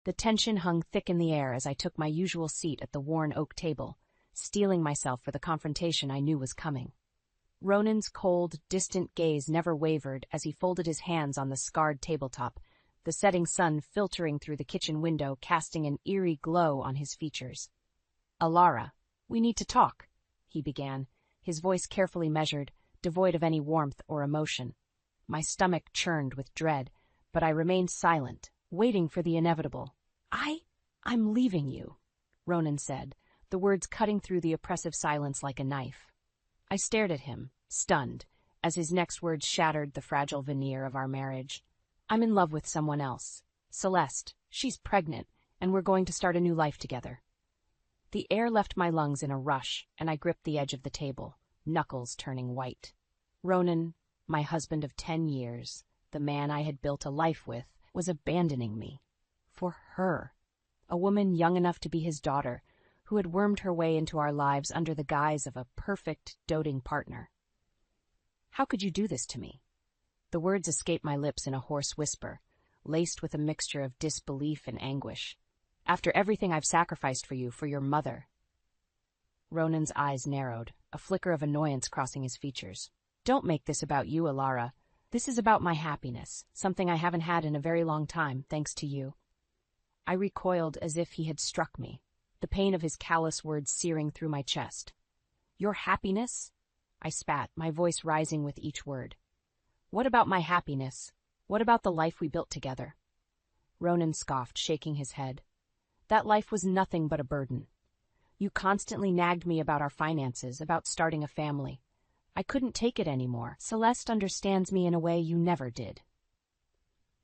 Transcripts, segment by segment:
The tension hung thick in the air as I took my usual seat at the worn oak table, steeling myself for the confrontation I knew was coming. Ronan's cold, distant gaze never wavered as he folded his hands on the scarred tabletop, the setting sun filtering through the kitchen window, casting an eerie glow on his features. "Alara, we need to talk," he began, his voice carefully measured, devoid of any warmth or emotion. My stomach churned with dread, but I remained silent, waiting for the inevitable. I'm leaving you," Ronan said, the words cutting through the oppressive silence like a knife. I stared at him, stunned, as his next words shattered the fragile veneer of our marriage. "I'm in love with someone else. Celeste. She's pregnant, and we're going to start a new life together." The air left my lungs in a rush, and I gripped the edge of the table, knuckles turning white. Ronan, my husband of 10 years, the man I had built a life with, was abandoning me. For her. A woman young enough to be his daughter, who had wormed her way into our lives under the guise of a perfect, doting partner. "How could you do this to me?" The words escaped my lips in a hoarse whisper, laced with a mixture of disbelief and anguish. "After everything I've sacrificed for you, for your mother." Ronan's eyes narrowed, a flicker of annoyance crossing his features. "Don't make this about you, Alara. This is about my happiness, something I haven't had in a very long time, thanks to you." I recoiled as if he had struck me, the pain of his callous words searing through my chest. "Your happiness?" I spat, my voice rising with each word. "What about my happiness? What about the life we built together?" Ronan scoffed, shaking his head. "That life was nothing but a burden. You constantly nagged me about our finances, about starting a family. I couldn't take it anymore. Celeste understands me in a way you never did."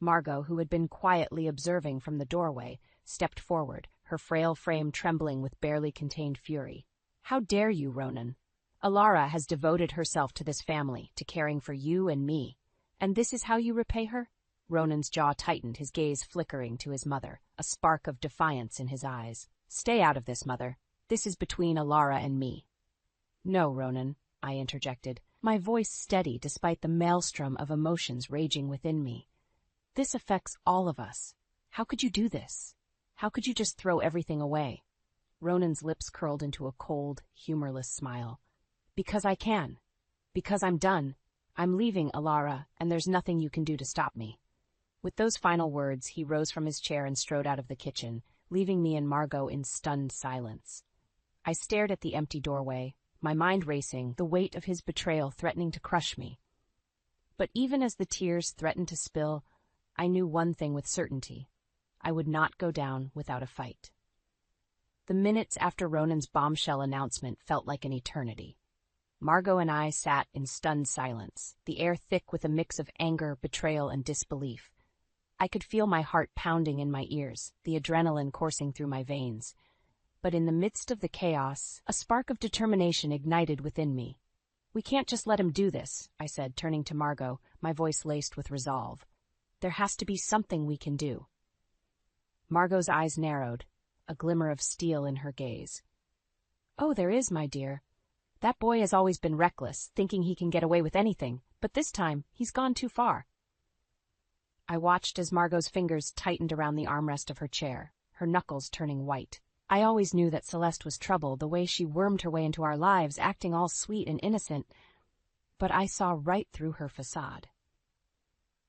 Margot, who had been quietly observing from the doorway, stepped forward, her frail frame trembling with barely contained fury. "How dare you, Ronan? Alara has devoted herself to this family, to caring for you and me. And this is how you repay her?" Ronan's jaw tightened, his gaze flickering to his mother, a spark of defiance in his eyes. "Stay out of this, Mother. This is between Alara and me." "No, Ronan," I interjected, my voice steady despite the maelstrom of emotions raging within me. "This affects all of us. How could you do this? How could you just throw everything away?" Ronan's lips curled into a cold, humorless smile. "Because I can. Because I'm done. I'm leaving, Alara, and there's nothing you can do to stop me." With those final words, he rose from his chair and strode out of the kitchen, leaving me and Margot in stunned silence. I stared at the empty doorway, my mind racing, the weight of his betrayal threatening to crush me. But even as the tears threatened to spill, I knew one thing with certainty. I would not go down without a fight. The minutes after Ronan's bombshell announcement felt like an eternity. Margot and I sat in stunned silence, the air thick with a mix of anger, betrayal, and disbelief. I could feel my heart pounding in my ears, the adrenaline coursing through my veins. But in the midst of the chaos, a spark of determination ignited within me. "We can't just let him do this," I said, turning to Margot, my voice laced with resolve. "There has to be something we can do." Margot's eyes narrowed, a glimmer of steel in her gaze. "Oh, there is, my dear. That boy has always been reckless, thinking he can get away with anything, but this time he's gone too far." I watched as Margot's fingers tightened around the armrest of her chair, her knuckles turning white. I always knew that Celeste was trouble, the way she wormed her way into our lives, acting all sweet and innocent, but I saw right through her facade.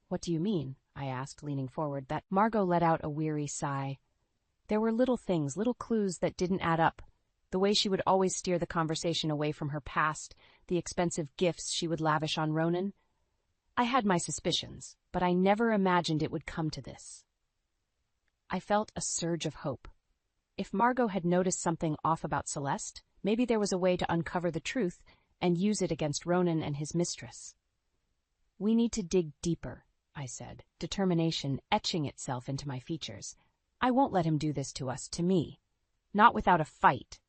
"What do you mean?" I asked, leaning forward. That Margot let out a weary sigh. There were little things, little clues that didn't add up. The way she would always steer the conversation away from her past, the expensive gifts she would lavish on Ronan. I had my suspicions, but I never imagined it would come to this. I felt a surge of hope. If Margot had noticed something off about Celeste, maybe there was a way to uncover the truth and use it against Ronan and his mistress. "We need to dig deeper," I said, determination etching itself into my features. "I won't let him do this to us, to me. Not without a fight."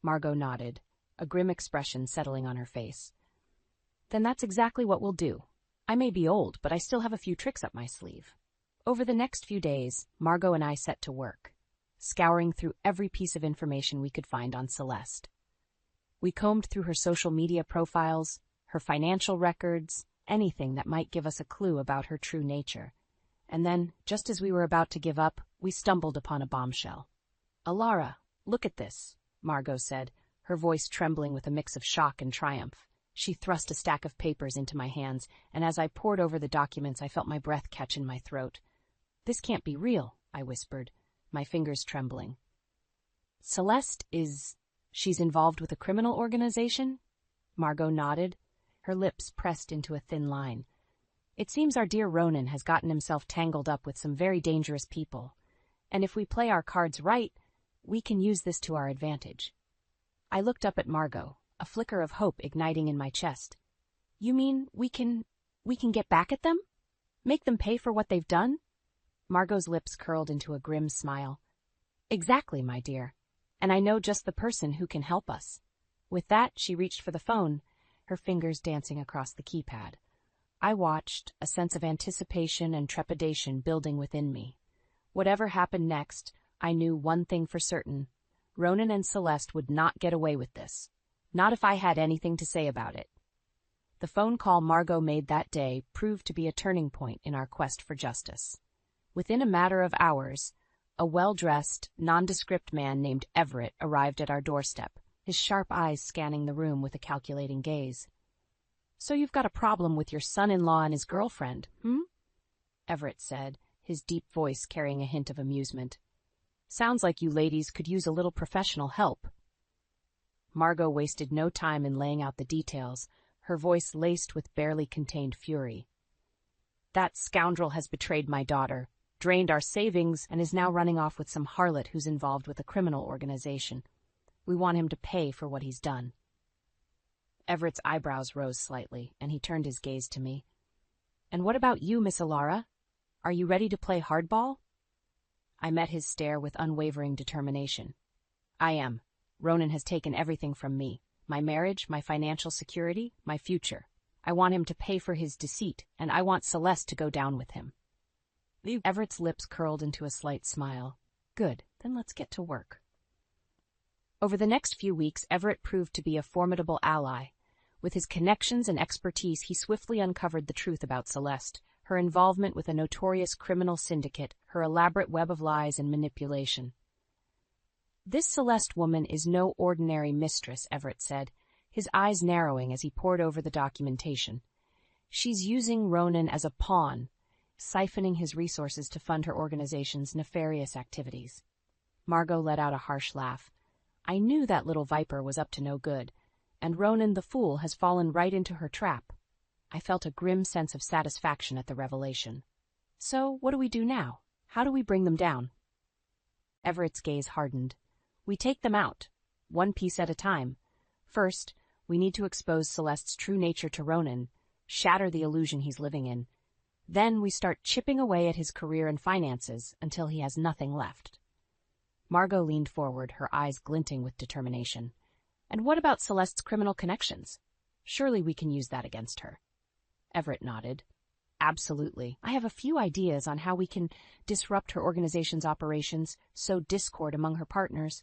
Margot nodded, a grim expression settling on her face. "Then that's exactly what we'll do. I may be old, but I still have a few tricks up my sleeve." Over the next few days, Margot and I set to work, scouring through every piece of information we could find on Celeste. We combed through her social media profiles, her financial records, anything that might give us a clue about her true nature. And then, just as we were about to give up, we stumbled upon a bombshell. "Alara, look at this," Margot said, her voice trembling with a mix of shock and triumph. She thrust a stack of papers into my hands, and as I pored over the documents, I felt my breath catch in my throat. "This can't be real," I whispered, my fingers trembling. She's involved with a criminal organization?" Margot nodded, her lips pressed into a thin line. "It seems our dear Ronan has gotten himself tangled up with some very dangerous people, and if we play our cards right, we can use this to our advantage." I looked up at Margot, a flicker of hope igniting in my chest. "You mean we can get back at them? Make them pay for what they've done?" Margot's lips curled into a grim smile. "Exactly, my dear. And I know just the person who can help us." With that, she reached for the phone, her fingers dancing across the keypad. I watched, a sense of anticipation and trepidation building within me. Whatever happened next, I knew one thing for certain. Ronan and Celeste would not get away with this. Not if I had anything to say about it. The phone call Margot made that day proved to be a turning point in our quest for justice. Within a matter of hours, a well-dressed, nondescript man named Everett arrived at our doorstep, his sharp eyes scanning the room with a calculating gaze. "So you've got a problem with your son-in-law and his girlfriend, Everett said, his deep voice carrying a hint of amusement. "Sounds like you ladies could use a little professional help." Margot wasted no time in laying out the details, her voice laced with barely contained fury. "That scoundrel has betrayed my daughter, drained our savings, and is now running off with some harlot who's involved with a criminal organization. We want him to pay for what he's done." Everett's eyebrows rose slightly, and he turned his gaze to me. "And what about you, Miss Alara? Are you ready to play hardball?" I met his stare with unwavering determination. "I am. Ronan has taken everything from me. My marriage, my financial security, my future. I want him to pay for his deceit, and I want Celeste to go down with him." Everett's lips curled into a slight smile. "Good, then let's get to work." Over the next few weeks, Everett proved to be a formidable ally. With his connections and expertise, he swiftly uncovered the truth about Celeste, her involvement with a notorious criminal syndicate, her elaborate web of lies and manipulation. "This Celeste woman is no ordinary mistress," Everett said, his eyes narrowing as he pored over the documentation. "She's using Ronan as a pawn, siphoning his resources to fund her organization's nefarious activities." Margot let out a harsh laugh. "I knew that little viper was up to no good, and Ronan the fool has fallen right into her trap." I felt a grim sense of satisfaction at the revelation. "So, what do we do now? How do we bring them down?" Everett's gaze hardened. "We take them out, one piece at a time. First, we need to expose Celeste's true nature to Ronan, shatter the illusion he's living in. Then we start chipping away at his career and finances until he has nothing left." Margot leaned forward, her eyes glinting with determination. "And what about Celeste's criminal connections? Surely we can use that against her." Everett nodded. "Absolutely. I have a few ideas on how we can disrupt her organization's operations, sow discord among her partners.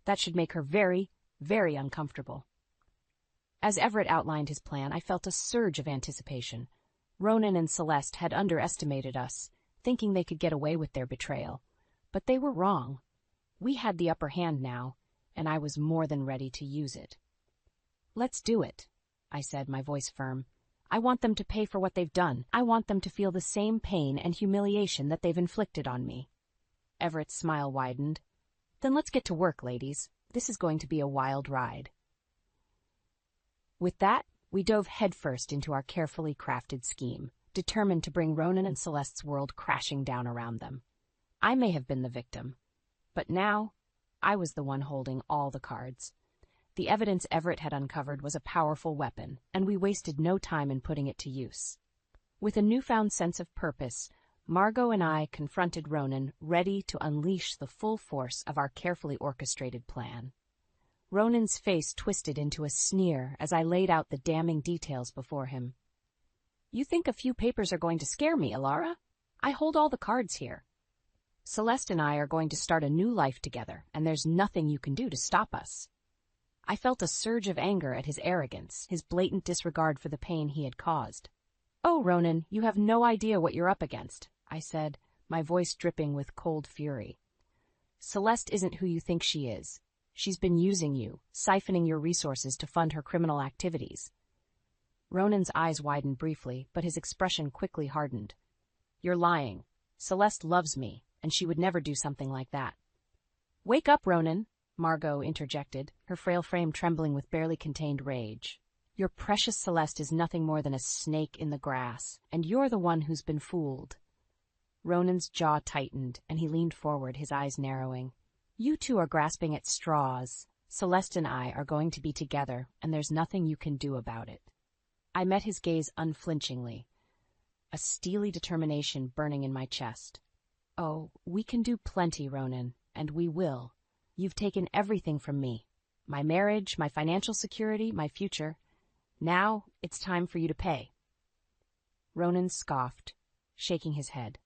That should make her very, very uncomfortable." As Everett outlined his plan, I felt a surge of anticipation. Ronan and Celeste had underestimated us, thinking they could get away with their betrayal. But they were wrong. We had the upper hand now, and I was more than ready to use it. "Let's do it," I said, my voice firm. "I want them to pay for what they've done. I want them to feel the same pain and humiliation that they've inflicted on me." Everett's smile widened. "Then let's get to work, ladies. This is going to be a wild ride." With that, we dove headfirst into our carefully crafted scheme, determined to bring Ronan and Celeste's world crashing down around them. I may have been the victim, but now I was the one holding all the cards. The evidence Everett had uncovered was a powerful weapon, and we wasted no time in putting it to use. With a newfound sense of purpose, Margot and I confronted Ronan, ready to unleash the full force of our carefully orchestrated plan. Ronan's face twisted into a sneer as I laid out the damning details before him. "You think a few papers are going to scare me, Alara? I hold all the cards here. Celeste and I are going to start a new life together, and there's nothing you can do to stop us." I felt a surge of anger at his arrogance, his blatant disregard for the pain he had caused. "Oh, Ronan, you have no idea what you're up against," I said, my voice dripping with cold fury. Celeste isn't who you think she is. She's been using you, siphoning your resources to fund her criminal activities. Ronan's eyes widened briefly, but his expression quickly hardened. You're lying. Celeste loves me, and she would never do something like that. Wake up, Ronan, Margot interjected, her frail frame trembling with barely contained rage. Your precious Celeste is nothing more than a snake in the grass, and you're the one who's been fooled. Ronan's jaw tightened, and he leaned forward, his eyes narrowing. You two are grasping at straws. Celeste and I are going to be together, and there's nothing you can do about it. I met his gaze unflinchingly, a steely determination burning in my chest. Oh, we can do plenty, Ronan, and we will. You've taken everything from me. My marriage, my financial security, my future. Now it's time for you to pay. Ronan scoffed, shaking his head.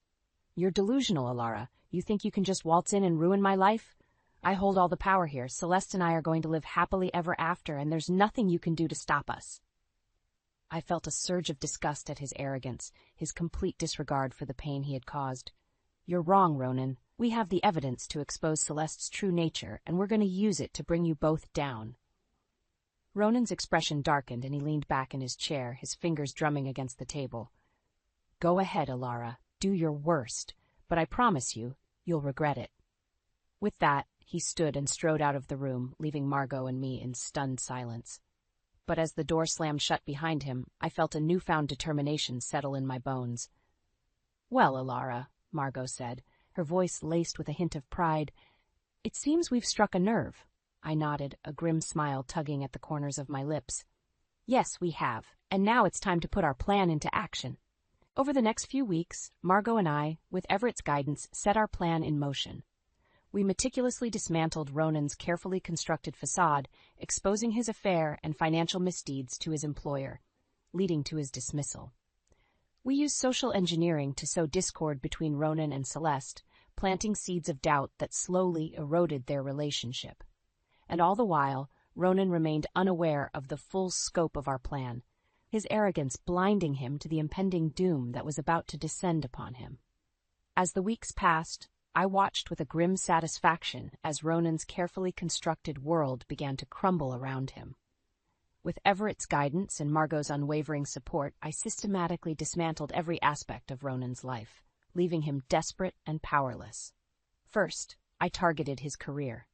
You're delusional, Alara. You think you can just waltz in and ruin my life? I hold all the power here. Celeste and I are going to live happily ever after, and there's nothing you can do to stop us. I felt a surge of disgust at his arrogance, his complete disregard for the pain he had caused. You're wrong, Ronan. We have the evidence to expose Celeste's true nature, and we're going to use it to bring you both down. Ronan's expression darkened, and he leaned back in his chair, his fingers drumming against the table. Go ahead, Alara. Do your worst, but I promise you, you'll regret it. With that, he stood and strode out of the room, leaving Margot and me in stunned silence. But as the door slammed shut behind him, I felt a newfound determination settle in my bones. Well, Alara, Margot said, her voice laced with a hint of pride, it seems we've struck a nerve. I nodded, a grim smile tugging at the corners of my lips. Yes, we have, and now it's time to put our plan into action. Over the next few weeks, Margot and I, with Everett's guidance, set our plan in motion. We meticulously dismantled Ronan's carefully constructed facade, exposing his affair and financial misdeeds to his employer, leading to his dismissal. We used social engineering to sow discord between Ronan and Celeste, planting seeds of doubt that slowly eroded their relationship. And all the while, Ronan remained unaware of the full scope of our plan, his arrogance blinding him to the impending doom that was about to descend upon him. As the weeks passed, I watched with a grim satisfaction as Ronan's carefully constructed world began to crumble around him. With Everett's guidance and Margot's unwavering support, I systematically dismantled every aspect of Ronan's life, leaving him desperate and powerless. First, I targeted his career.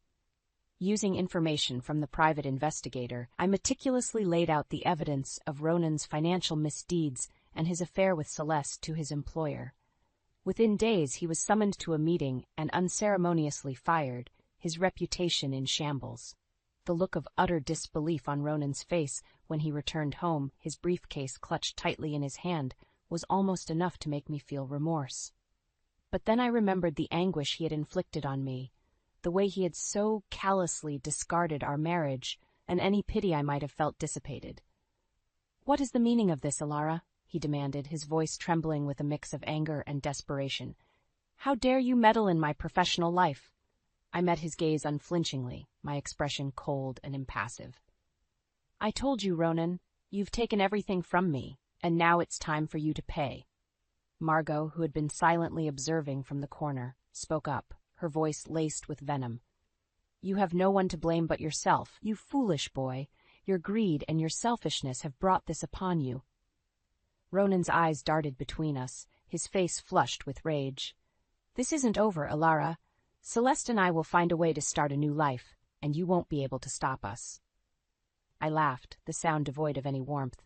Using information from the private investigator, I meticulously laid out the evidence of Ronan's financial misdeeds and his affair with Celeste to his employer. Within days, he was summoned to a meeting and unceremoniously fired, his reputation in shambles. The look of utter disbelief on Ronan's face when he returned home, his briefcase clutched tightly in his hand, was almost enough to make me feel remorse. But then I remembered the anguish he had inflicted on me, the way he had so callously discarded our marriage, and any pity I might have felt dissipated. What is the meaning of this, Alara? He demanded, his voice trembling with a mix of anger and desperation. How dare you meddle in my professional life? I met his gaze unflinchingly, my expression cold and impassive. I told you, Ronan, you've taken everything from me, and now it's time for you to pay. Margot, who had been silently observing from the corner, spoke up, her voice laced with venom. You have no one to blame but yourself, you foolish boy. Your greed and your selfishness have brought this upon you. Ronan's eyes darted between us, his face flushed with rage. This isn't over, Alara. Celeste and I will find a way to start a new life, and you won't be able to stop us. I laughed, the sound devoid of any warmth.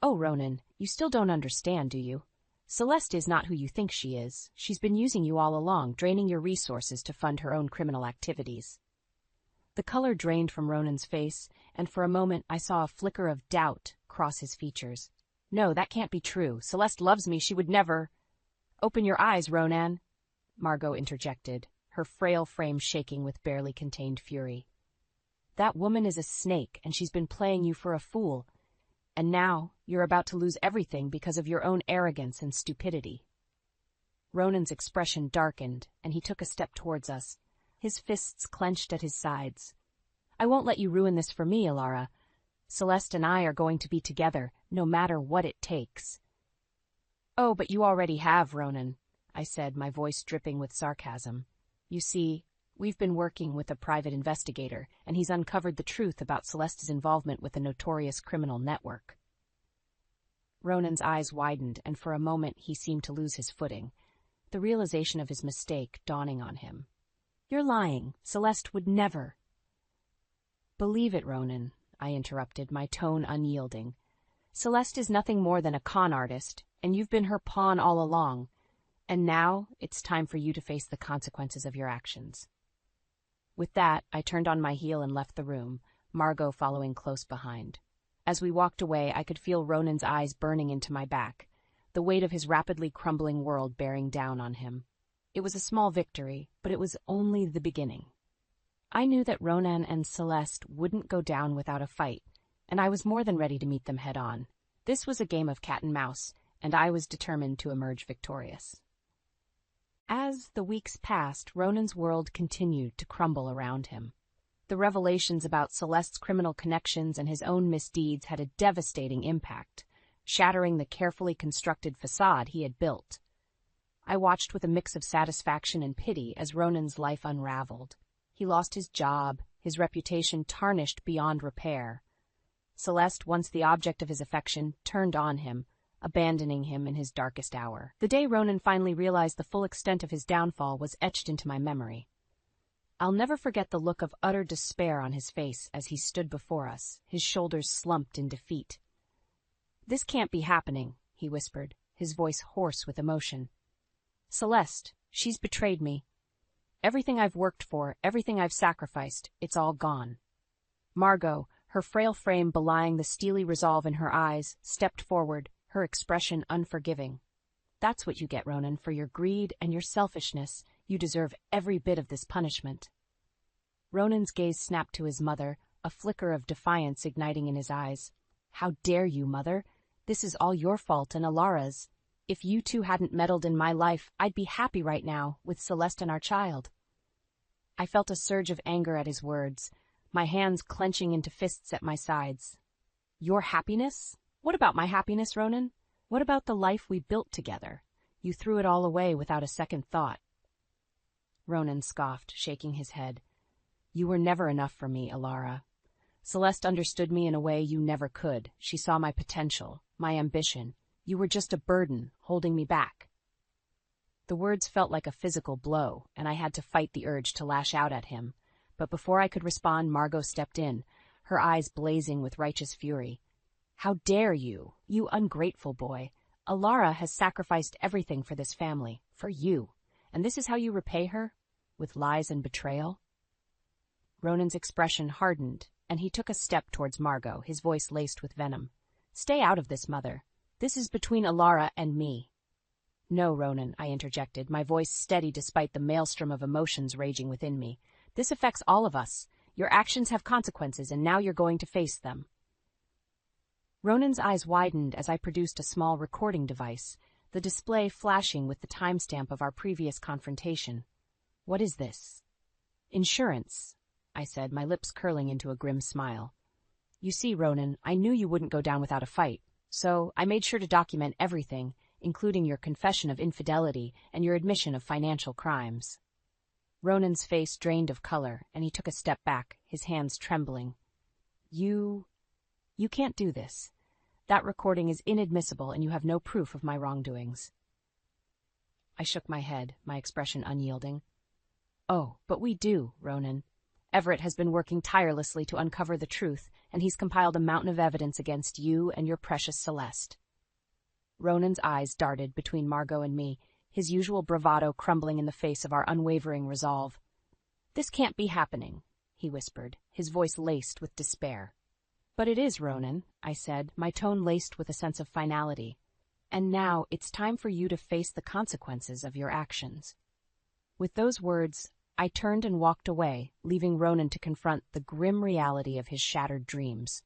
Oh, Ronan, you still don't understand, do you? Celeste is not who you think she is. She's been using you all along, draining your resources to fund her own criminal activities. The color drained from Ronan's face, and for a moment I saw a flicker of doubt cross his features. No, that can't be true. Celeste loves me. She would never. Open your eyes, Ronan, Margot interjected, her frail frame shaking with barely contained fury. That woman is a snake, and she's been playing you for a fool. And now you're about to lose everything because of your own arrogance and stupidity. Ronan's expression darkened, and he took a step towards us, his fists clenched at his sides. I won't let you ruin this for me, Alara. Celeste and I are going to be together, no matter what it takes. Oh, but you already have, Ronan. I said, my voice dripping with sarcasm. You see, we've been working with a private investigator, and he's uncovered the truth about Celeste's involvement with a notorious criminal network. Ronan's eyes widened, and for a moment he seemed to lose his footing, the realization of his mistake dawning on him. You're lying. Celeste would never. Believe it, Ronan, I interrupted, my tone unyielding. Celeste is nothing more than a con artist, and you've been her pawn all along. And now it's time for you to face the consequences of your actions. With that, I turned on my heel and left the room, Margot following close behind. As we walked away, I could feel Ronan's eyes burning into my back, the weight of his rapidly crumbling world bearing down on him. It was a small victory, but it was only the beginning. I knew that Ronan and Celeste wouldn't go down without a fight, and I was more than ready to meet them head-on. This was a game of cat and mouse, and I was determined to emerge victorious. As the weeks passed, Ronan's world continued to crumble around him. The revelations about Celeste's criminal connections and his own misdeeds had a devastating impact, shattering the carefully constructed facade he had built. I watched with a mix of satisfaction and pity as Ronan's life unraveled. He lost his job, his reputation tarnished beyond repair. Celeste, once the object of his affection, turned on him, abandoning him in his darkest hour. The day Ronan finally realized the full extent of his downfall was etched into my memory. I'll never forget the look of utter despair on his face as he stood before us, his shoulders slumped in defeat. "This can't be happening," he whispered, his voice hoarse with emotion. "Celeste, she's betrayed me. Everything I've worked for, everything I've sacrificed, it's all gone." Margot, her frail frame belying the steely resolve in her eyes, stepped forward, her expression unforgiving. "That's what you get, Ronan, for your greed and your selfishness. You deserve every bit of this punishment." Ronan's gaze snapped to his mother, a flicker of defiance igniting in his eyes. "How dare you, Mother? This is all your fault and Alara's. If you two hadn't meddled in my life, I'd be happy right now, with Celeste and our child." I felt a surge of anger at his words, my hands clenching into fists at my sides. "Your happiness? What about my happiness, Ronan? What about the life we built together? You threw it all away without a second thought." Ronan scoffed, shaking his head. "You were never enough for me, Alara. Celeste understood me in a way you never could. She saw my potential, my ambition. You were just a burden, holding me back." The words felt like a physical blow, and I had to fight the urge to lash out at him. But before I could respond, Margot stepped in, her eyes blazing with righteous fury. "How dare you, you ungrateful boy! Alara has sacrificed everything for this family, for you, and this is how you repay her? With lies and betrayal?" Ronan's expression hardened, and he took a step towards Margot, his voice laced with venom. "Stay out of this, Mother. This is between Alara and me." "No, Ronan," I interjected, my voice steady despite the maelstrom of emotions raging within me. "This affects all of us. Your actions have consequences, and now you're going to face them." Ronan's eyes widened as I produced a small recording device, the display flashing with the timestamp of our previous confrontation. "What is this?" "Insurance," I said, my lips curling into a grim smile. "You see, Ronan, I knew you wouldn't go down without a fight, so I made sure to document everything, including your confession of infidelity and your admission of financial crimes." Ronan's face drained of color, and he took a step back, his hands trembling. You can't do this. That recording is inadmissible, and you have no proof of my wrongdoings." I shook my head, my expression unyielding. "Oh, but we do, Ronan. Everett has been working tirelessly to uncover the truth, and he's compiled a mountain of evidence against you and your precious Celeste." Ronan's eyes darted between Margot and me, his usual bravado crumbling in the face of our unwavering resolve. "This can't be happening," he whispered, his voice laced with despair. "But it is, Ronan," I said, my tone laced with a sense of finality. "And now it's time for you to face the consequences of your actions." With those words, I turned and walked away, leaving Ronan to confront the grim reality of his shattered dreams.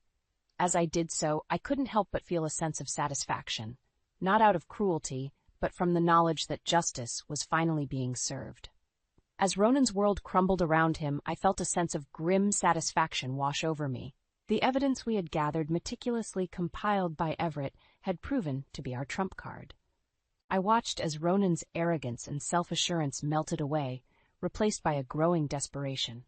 As I did so, I couldn't help but feel a sense of satisfaction, not out of cruelty, but from the knowledge that justice was finally being served. As Ronan's world crumbled around him, I felt a sense of grim satisfaction wash over me. The evidence we had gathered, meticulously compiled by Everett, had proven to be our trump card. I watched as Ronan's arrogance and self-assurance melted away, replaced by a growing desperation.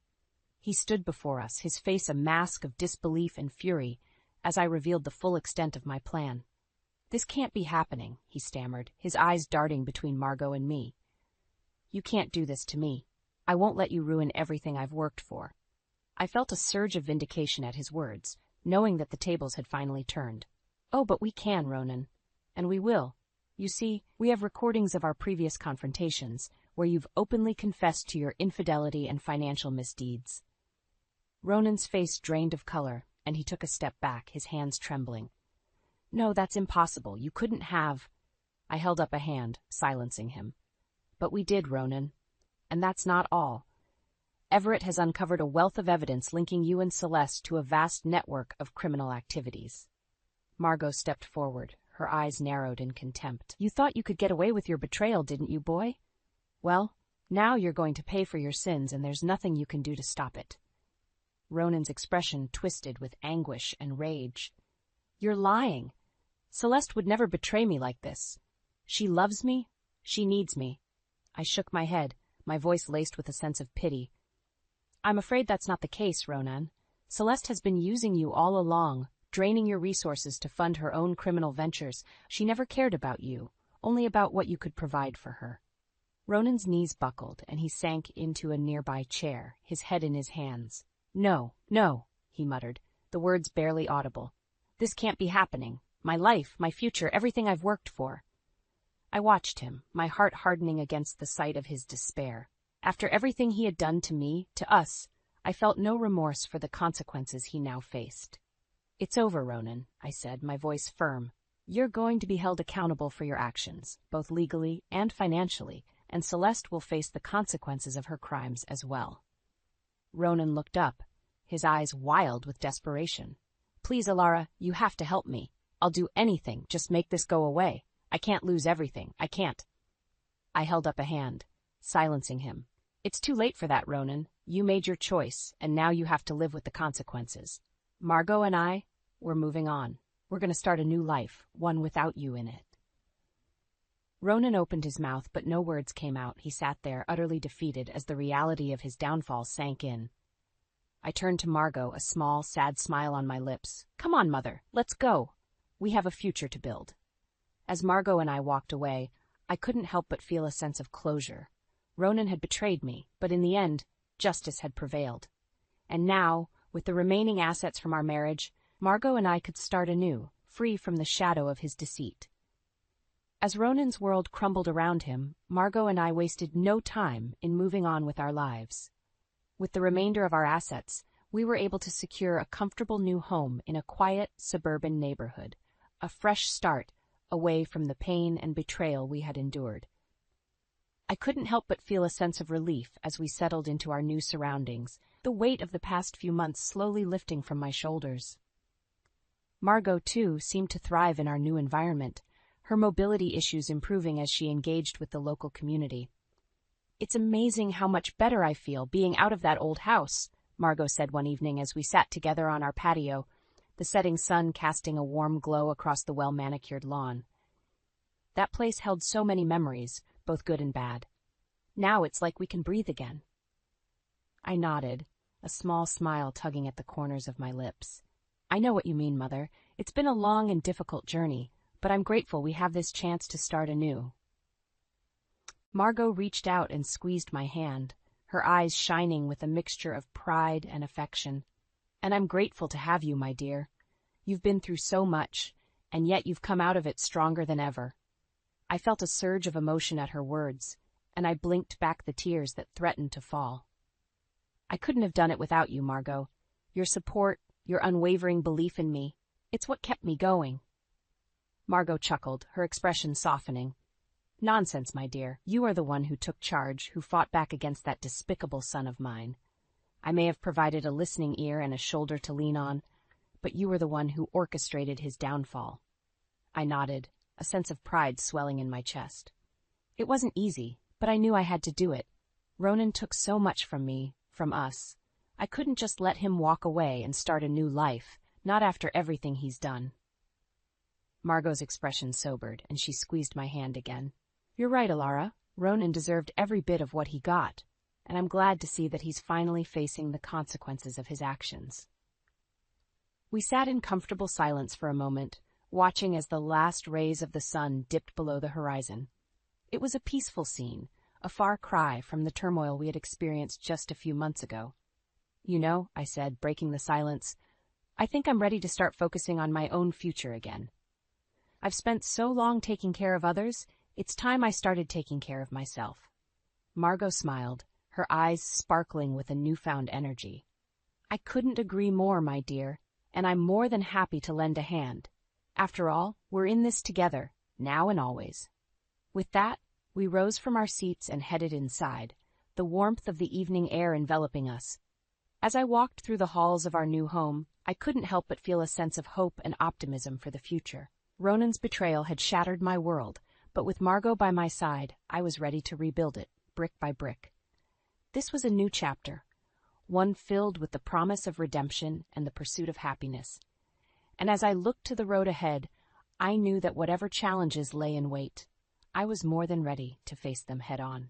He stood before us, his face a mask of disbelief and fury, as I revealed the full extent of my plan. "This can't be happening," he stammered, his eyes darting between Margot and me. "You can't do this to me. I won't let you ruin everything I've worked for." I felt a surge of vindication at his words, knowing that the tables had finally turned. "Oh, but we can, Ronan. And we will. You see, we have recordings of our previous confrontations, where you've openly confessed to your infidelity and financial misdeeds." Ronan's face drained of color, and he took a step back, his hands trembling. "No, that's impossible. You couldn't have—" I held up a hand, silencing him. "But we did, Ronan. And that's not all. Everett has uncovered a wealth of evidence linking you and Celeste to a vast network of criminal activities." Margot stepped forward, her eyes narrowed in contempt. "You thought you could get away with your betrayal, didn't you, boy? Well, now you're going to pay for your sins, and there's nothing you can do to stop it." Ronan's expression twisted with anguish and rage. "You're lying. Celeste would never betray me like this. She loves me. She needs me." I shook my head, my voice laced with a sense of pity. "I'm afraid that's not the case, Ronan. Celeste has been using you all along, draining your resources to fund her own criminal ventures. She never cared about you, only about what you could provide for her." Ronan's knees buckled, and he sank into a nearby chair, his head in his hands. "No, no," he muttered, the words barely audible. "This can't be happening. My life, my future, everything I've worked for." I watched him, my heart hardening against the sight of his despair. After everything he had done to me, to us, I felt no remorse for the consequences he now faced. "It's over, Ronan," I said, my voice firm. "You're going to be held accountable for your actions, both legally and financially, and Celeste will face the consequences of her crimes as well." Ronan looked up, his eyes wild with desperation. "Please, Alara, you have to help me. I'll do anything, just make this go away. I can't lose everything. I can't." I held up a hand, silencing him. "It's too late for that, Ronan. You made your choice, and now you have to live with the consequences. Margot and I, we're moving on. We're going to start a new life, one without you in it." Ronan opened his mouth, but no words came out. He sat there, utterly defeated, as the reality of his downfall sank in. I turned to Margot, a small, sad smile on my lips. "Come on, Mother, let's go. We have a future to build." As Margot and I walked away, I couldn't help but feel a sense of closure. Ronan had betrayed me, but in the end, justice had prevailed. And now, with the remaining assets from our marriage, Margot and I could start anew, free from the shadow of his deceit. As Ronan's world crumbled around him, Margot and I wasted no time in moving on with our lives. With the remainder of our assets, we were able to secure a comfortable new home in a quiet, suburban neighborhood, a fresh start away from the pain and betrayal we had endured. I couldn't help but feel a sense of relief as we settled into our new surroundings, the weight of the past few months slowly lifting from my shoulders. Margot, too, seemed to thrive in our new environment, her mobility issues improving as she engaged with the local community. "It's amazing how much better I feel being out of that old house," Margot said one evening as we sat together on our patio, the setting sun casting a warm glow across the well-manicured lawn. "That place held so many memories, both good and bad. Now it's like we can breathe again." I nodded, a small smile tugging at the corners of my lips. "I know what you mean, Mother. It's been a long and difficult journey, but I'm grateful we have this chance to start anew." Margot reached out and squeezed my hand, her eyes shining with a mixture of pride and affection. "And I'm grateful to have you, my dear. You've been through so much, and yet you've come out of it stronger than ever." I felt a surge of emotion at her words, and I blinked back the tears that threatened to fall. "I couldn't have done it without you, Margot. Your support, your unwavering belief in me, it's what kept me going." Margot chuckled, her expression softening. "Nonsense, my dear. You are the one who took charge, who fought back against that despicable son of mine. I may have provided a listening ear and a shoulder to lean on, but you were the one who orchestrated his downfall." I nodded, a sense of pride swelling in my chest. "It wasn't easy, but I knew I had to do it. Ronan took so much from me, from us. I couldn't just let him walk away and start a new life, not after everything he's done." Margot's expression sobered, and she squeezed my hand again. You're right, Alara. Ronan deserved every bit of what he got, and I'm glad to see that he's finally facing the consequences of his actions. We sat in comfortable silence for a moment, watching as the last rays of the sun dipped below the horizon. It was a peaceful scene, a far cry from the turmoil we had experienced just a few months ago. You know, I said, breaking the silence, I think I'm ready to start focusing on my own future again. I've spent so long taking care of others, it's time I started taking care of myself. Margot smiled, her eyes sparkling with a newfound energy. I couldn't agree more, my dear, and I'm more than happy to lend a hand. After all, we're in this together, now and always. With that, we rose from our seats and headed inside, the warmth of the evening air enveloping us. As I walked through the halls of our new home, I couldn't help but feel a sense of hope and optimism for the future. Ronan's betrayal had shattered my world, but with Margot by my side, I was ready to rebuild it, brick by brick. This was a new chapter, one filled with the promise of redemption and the pursuit of happiness. And as I looked to the road ahead, I knew that whatever challenges lay in wait, I was more than ready to face them head on.